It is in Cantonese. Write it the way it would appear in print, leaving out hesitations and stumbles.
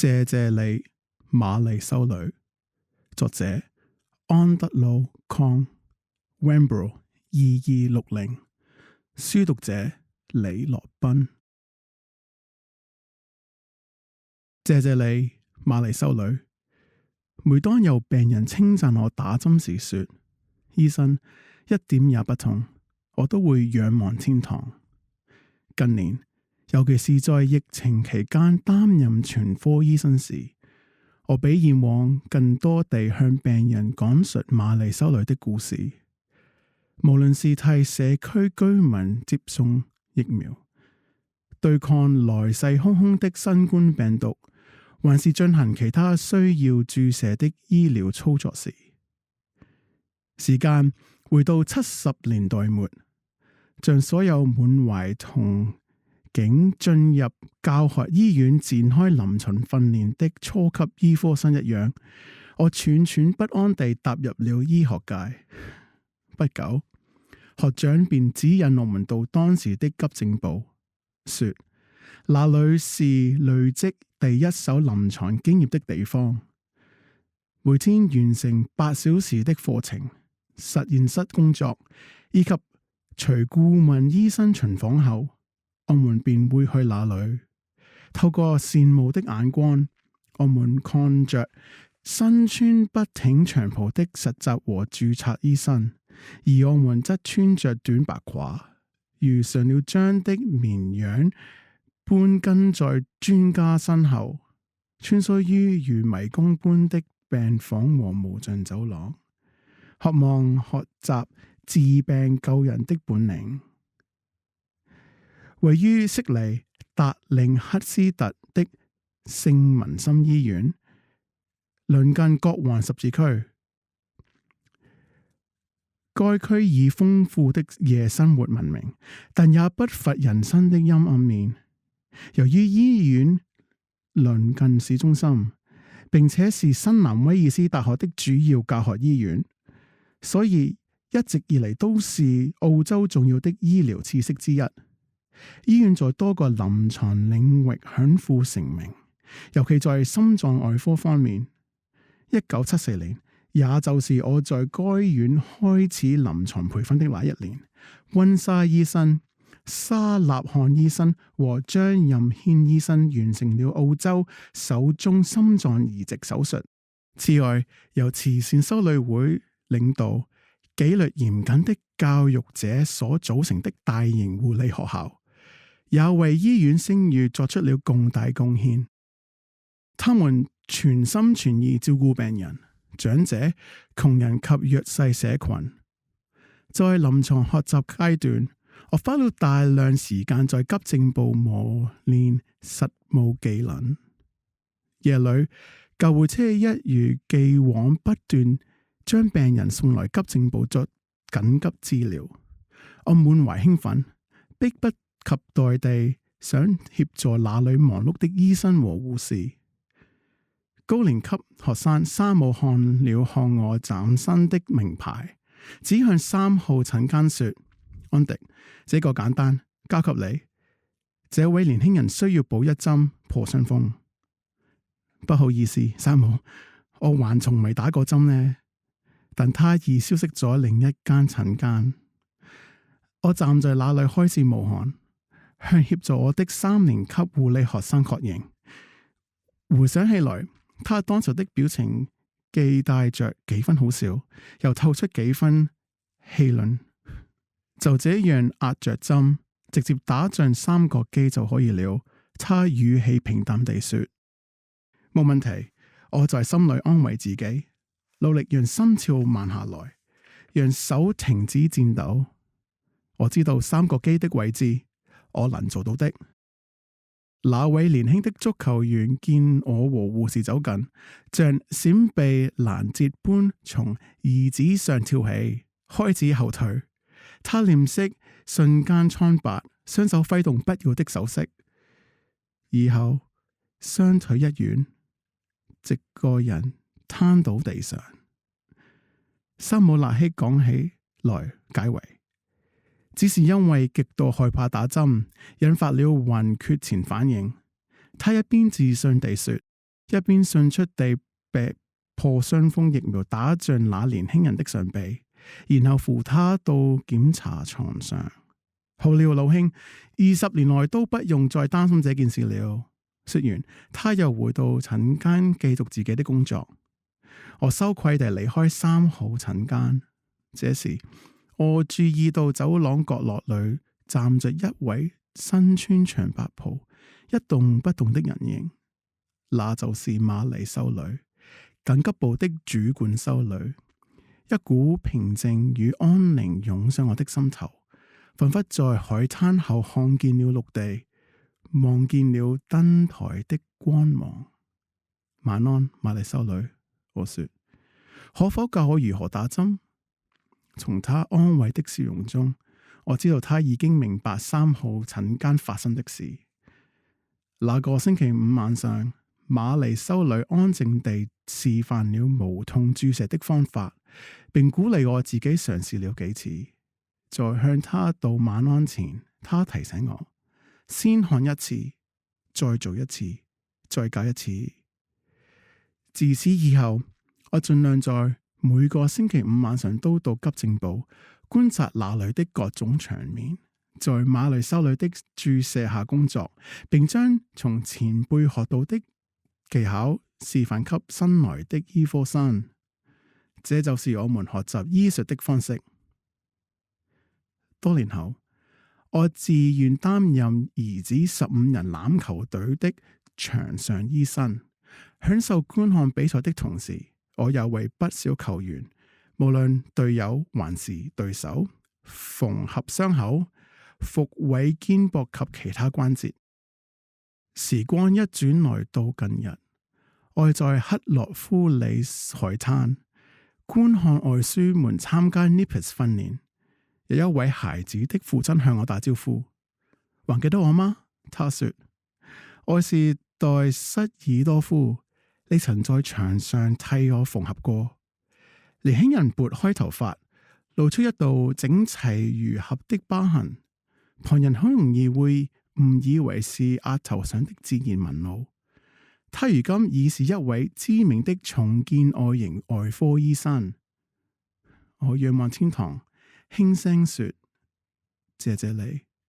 謝謝你，瑪麗修女。作者安德魯康 Wembro 2260。書讀者李羅賓。謝謝你，瑪麗修女。每當有病人稱讚我打針時說，醫生一點也不痛，我都會仰望天堂。近年，尤其是在疫情期間擔任全科醫生時，我比以往更多地向病人講述瑪麗修女的故事。無論是替社區居民接種疫苗，對抗來勢洶洶的新冠病毒，還是進行其他需要注射的醫療操作時，時間回到70年代末，像所有滿懷憧憬進入教學醫院展開臨床訓練的初級醫科生一樣，我喘喘不安地踏入了醫學界。不久，學長便指引我們到當時的急症部，說那裏是累積第一手臨床經驗的地方。每天完成8小時的課程、實驗室工作，以及隨顧問醫生巡訪後，我們便會去那裏。透過羨慕的眼光，我們看着身穿筆挺長袍的實習和註冊醫生，而我們則穿着短白褂，如上了漿的綿羊般跟在專家身後，穿梭於如迷宮般的病房和無盡走廊，渴望學習治病救人的本領。位於悉尼達令克斯特的聖文森醫院，鄰近國王十字區。該區以豐富的夜生活聞名，但也不乏人生的陰暗面。由於醫院鄰近市中心，並且是新南威爾斯大學的主要教學醫院，所以一直以嚟都是澳洲重要的醫療設施之一。醫院在多個臨床領域享負盛名，尤其在心臟外科方面。1974年，也就是我在該院開始臨床培訓的那一年，溫莎醫生、沙納漢醫生和張任軒醫生完成了澳洲首宗心臟移植手術。此外，由慈善修女會領導、紀律嚴謹的教育者所組成的大型護理學校，也為醫院聲譽作出了更大貢獻。他們全心全意照顧病人、長者、窮人及弱勢社群。在臨床學習階段，我花了大量時間在急症部磨練實務技能。夜裏，救護車一如既往不斷將病人送來急症部作緊急治療。我滿懷興奮，迫不及待地想協助那裏忙碌的醫生和護士。高年級學生山姆看了看我嶄新的名牌，指向3號診間說：安迪，這個簡單，交給你。這位年輕人需要補一針破傷風。不好意思，山姆，我還從未打過針呢。但他已消息咗另一間診間。我站在那裏開始冒汗，向協助我的3年級護理學生確認。回想起來，他當時的表情既帶着幾分好笑，又透出幾分氣餒。就這樣壓着針，直接打進三角肌就可以了。他語氣平淡地說：冇問題。我在心裏安慰自己，努力讓心跳慢下來，讓手停止顫抖。我知道三角肌的位置，我能做到的。那位年輕的足球員見我和護士走近，像閃避攔截般從椅子上跳起，開始後退。他臉色瞬間蒼白，雙手揮動不要的手勢，然後雙腿一軟，直個人癱倒地上。山姆立希講起來解圍，只是因為極度害怕打針，引發了暈厥前反應。他一邊自信地說：一邊迅速地逼破傷風疫苗打進那年輕人的上臂，然後扶他到檢查床上。好了，老兄，20年來都不用再擔心這件事了。說完，他又回到診間繼續自己的工作。我羞愧地離開3號診間。這時，我注意到走廊角落裏站着一位身穿長白袍、一動不動的人影，那就是瑪麗修女，緊急部的主管修女。一股平靜與安寧湧上我的心頭，彷彿在海灘後看見了陸地，望見了燈台的光芒。晚安，瑪麗修女，我說，可否教我如何打針？從她安慰的笑容中，我知道她已經明白3號診間發生的事。那個星期5晚上，瑪麗修女安靜地示範了無痛注射的方法，並鼓勵我自己嘗試了幾次。在向她道晚安前，她提醒我，先看一次，再做一次，再教一次。自此以後，我盡量在每個星期5晚上都到急症部觀察那裏的各種場面，在瑪麗修女的注射下工作，並將從前輩學到的技巧示範給新來的醫科生。這就是我們學習醫術的方式。多年後，我自願擔任兒子15人欖球隊的場上醫生，享受觀看比賽的同時，我又為不少球員，無論隊友還是對手，縫合傷口、復位肩膊及其他關節。時光一轉來到近日，我在克洛夫里海灘觀看外孫們參加 NIPS 訓練。有一位孩子的父親向我打招呼，還記得我嗎？他說，我是代塞爾多夫，你曾在場上替我縫合過。年輕人撥開頭髮，露出一道整齊如盒的疤痕，旁人很容易會誤以為是額頭上的自然紋路。他如今已是一位知名的重建外形外科醫生。我仰望天堂，輕聲說：謝謝你。